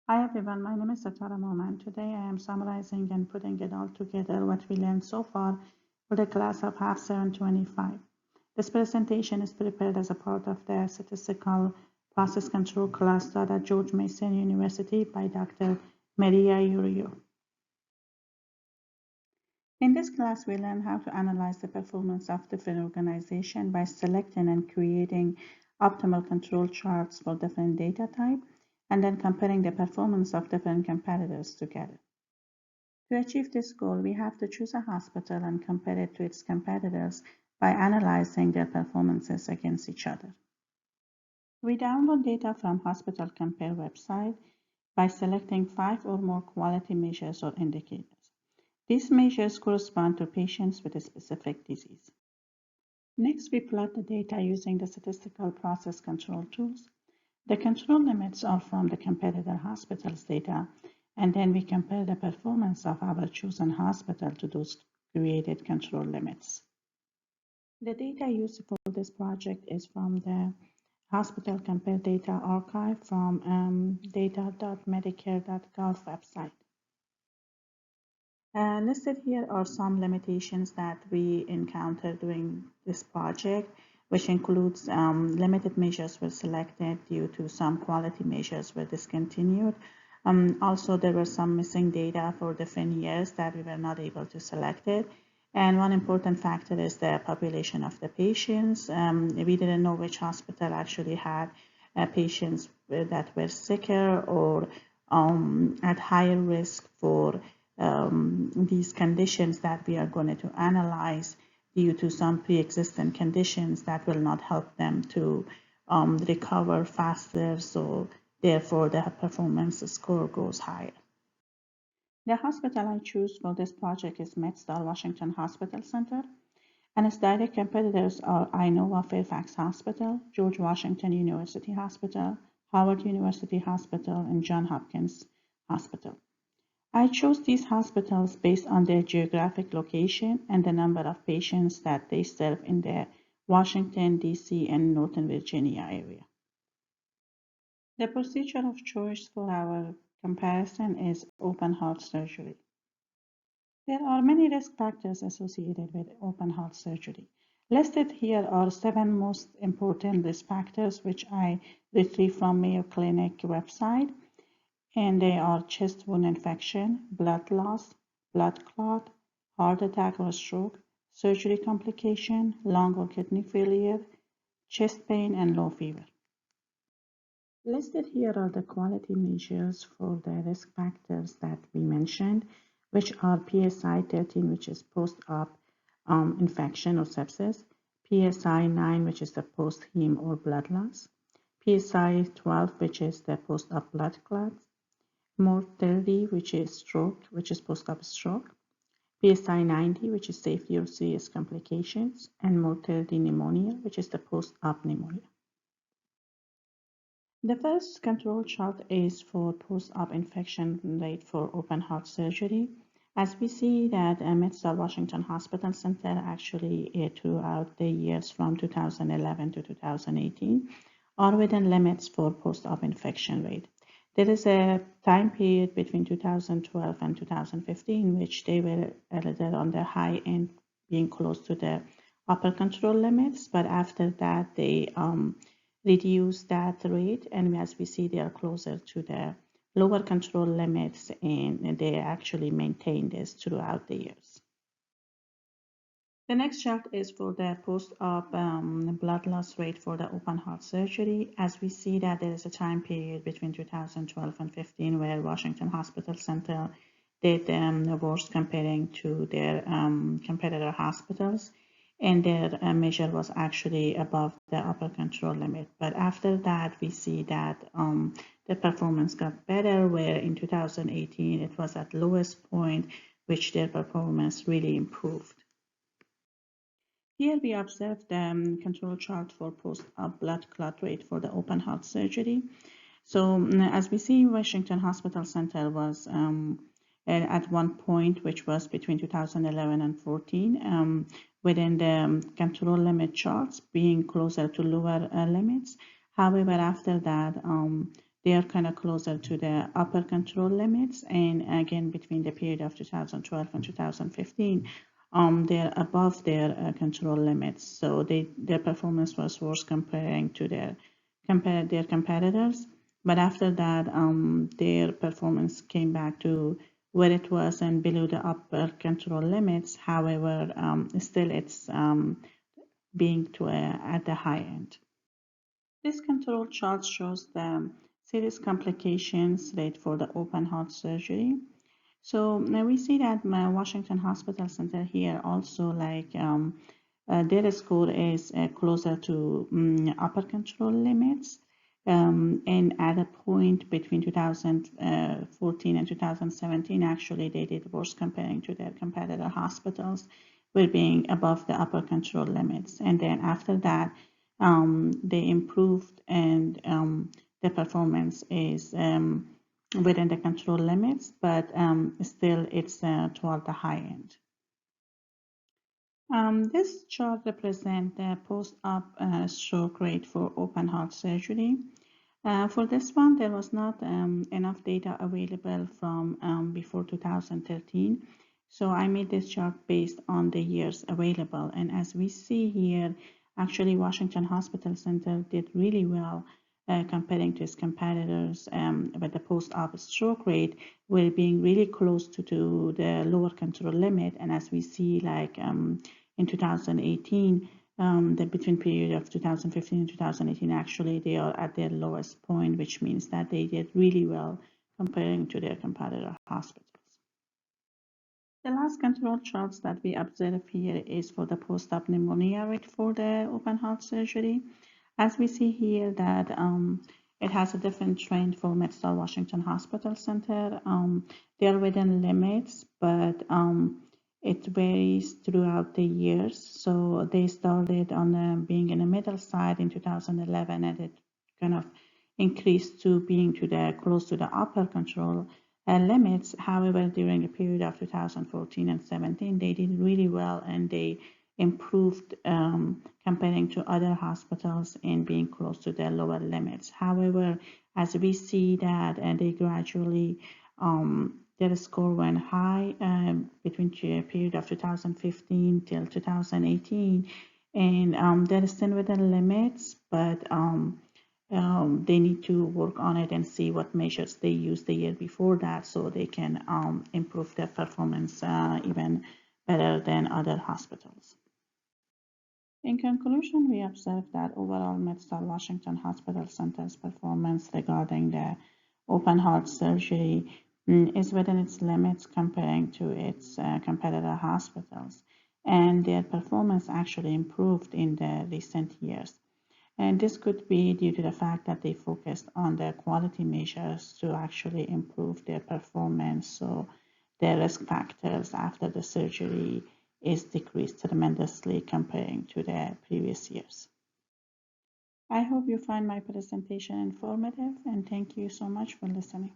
Hi everyone, my name is Satara Moman. Today I am summarizing and putting it all together what we learned so far for the class of half 725. This presentation is prepared as a part of the Statistical Process Control class taught at George Mason University by Dr. Maria Urio. In this class, we learn how to analyze the performance of different organizations by selecting and creating optimal control charts for different data types and then comparing the performance of different competitors together. To achieve this goal, we have to choose a hospital and compare it to its competitors by analyzing their performances against each other. We download data from Hospital Compare website by selecting 5 or more quality measures or indicators. These measures correspond to patients with a specific disease. Next, we plot the data using the statistical process control tools. The control limits are from the competitor hospital's data, and then we compare the performance of our chosen hospital to those created control limits. The data used for this project is from the Hospital Compare Data Archive from data.medicare.gov website. Listed here are some limitations that we encountered during this project, which includes limited measures were selected due to some quality measures were discontinued. Also, there were some missing data for different years that we were not able to select it. And one important factor is the population of the patients. We didn't know which hospital actually had patients that were sicker or at higher risk for these conditions that we are going to analyze due to some pre-existing conditions that will not help them to recover faster, so therefore the performance score goes higher. The hospital I choose for this project is MedStar Washington Hospital Center, and its direct competitors are Inova Fairfax Hospital, George Washington University Hospital, Howard University Hospital, and Johns Hopkins Hospital. I chose these hospitals based on their geographic location and the number of patients that they serve in the Washington, D.C., and Northern Virginia area. The procedure of choice for our comparison is open heart surgery. There are many risk factors associated with open heart surgery. Listed here are 7 most important risk factors which I retrieved from Mayo Clinic website. And they are chest wound infection, blood loss, blood clot, heart attack or stroke, surgery complication, lung or kidney failure, chest pain, and low fever. Listed here are the quality measures for the risk factors that we mentioned, which are PSI 13, which is post-op infection or sepsis, PSI 9, which is the post-heme or blood loss, PSI 12, which is the post-op blood clots, mortality, which is stroke, which is post-op stroke, PSI 90, which is safety or serious complications, and mortality pneumonia, which is the post-op pneumonia. The first control chart is for post-op infection rate for open heart surgery. As we see that MedStar Washington Hospital Center actually throughout the years from 2011 to 2018 are within limits for post-op infection rate. There is a time period between 2012 and 2015 which they were a little on the high end, being close to the upper control limits, but after that they reduced that rate, and as we see they are closer to the lower control limits, and they actually maintain this throughout the years. The next chart is for the post-op blood loss rate for the open heart surgery. As we see that there is a time period between 2012 and 15 where Washington Hospital Center did the worst comparing to their competitor hospitals, and their measure was actually above the upper control limit. But after that, we see that the performance got better, where in 2018 it was at lowest point, which their performance really improved. Here we observe the control chart for post-op blood clot rate for the open heart surgery. So as we see, Washington Hospital Center was at one point, which was between 2011 and 14, within the control limit charts, being closer to lower limits. However, after that, they are kind of closer to the upper control limits. And again, between the period of 2012 and 2015, they're above their control limits. So their performance was worse comparing to their competitors. But after that, their performance came back to where it was and below the upper control limits. However, still it's being at the high end. This control chart shows the serious complications rate for the open heart surgery. So now we see that my Washington Hospital Center here also their score is closer to upper control limits. And at a point between 2014 and 2017, actually they did worse comparing to their competitor hospitals, with being above the upper control limits. And then after that, they improved, and the performance is within the control limits, but still it's toward the high end. This chart represents the post-op stroke rate for open heart surgery. For this one, there was not enough data available from before 2013. So I made this chart based on the years available. And as we see here, actually Washington Hospital Center did really well comparing to its competitors with the post-op stroke rate, we're being really close to the lower control limit. And as we see, like in 2018, the between period of 2015 and 2018, actually they are at their lowest point, which means that they did really well comparing to their competitor hospitals. The last control charts that we observe here is for the post-op pneumonia rate for the open heart surgery. As we see here that it has a different trend for MedStar Washington Hospital Center. They are within limits, but it varies throughout the years. So they started on being in the middle side in 2011, and it kind of increased to being close to the upper control limits. However, during the period of 2014 and 17, they did really well, and they improved comparing to other hospitals in being close to their lower limits. However, as we see that they gradually their score went high between the period of 2015 till 2018, and they're still within limits, but they need to work on it and see what measures they used the year before that, so they can improve their performance even better than other hospitals. In conclusion, we observed that overall MedStar Washington Hospital Center's performance regarding the open heart surgery is within its limits comparing to its competitor hospitals, and their performance actually improved in the recent years. And this could be due to the fact that they focused on their quality measures to actually improve their performance, so their risk factors after the surgery is decreased tremendously comparing to the previous years. I hope you find my presentation informative, and thank you so much for listening.